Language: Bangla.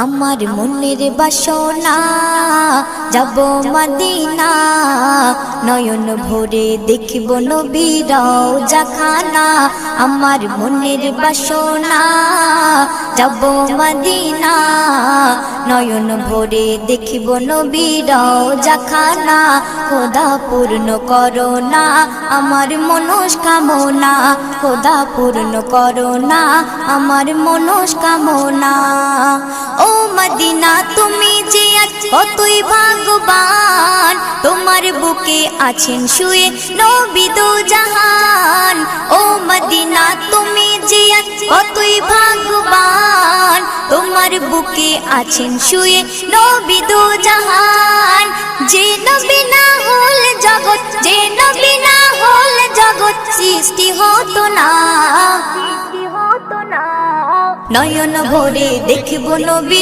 আমার মনের বাসনা যাব মদিনা, নয়ন ভরে দেখিব নবীর রওজাখানা। আমার মনের বাসনা যাব মদিনা, নয়ন ভরে দেখিব নবীর রওজাখানা। খোদা পূর্ণ করো না আমার মনস্কামনা, খোদা পূর্ণ করো না আমার মনস্কামনা। ও মদিনা তুমি যে আজ কতই ভাগ্যবান, তোমার বুকে আছেন শুয়ে নবী দো জাহান। ও মদিনা তুমি যে আজ কতই ভাগ্যবান, তোমার বুকে আছেন শুয়ে নবী দো জাহান। যে নবী না হল জগৎ, যে নবী না হল জগৎ সৃষ্টি হতো না। নয়ন ভরে দেখব নবী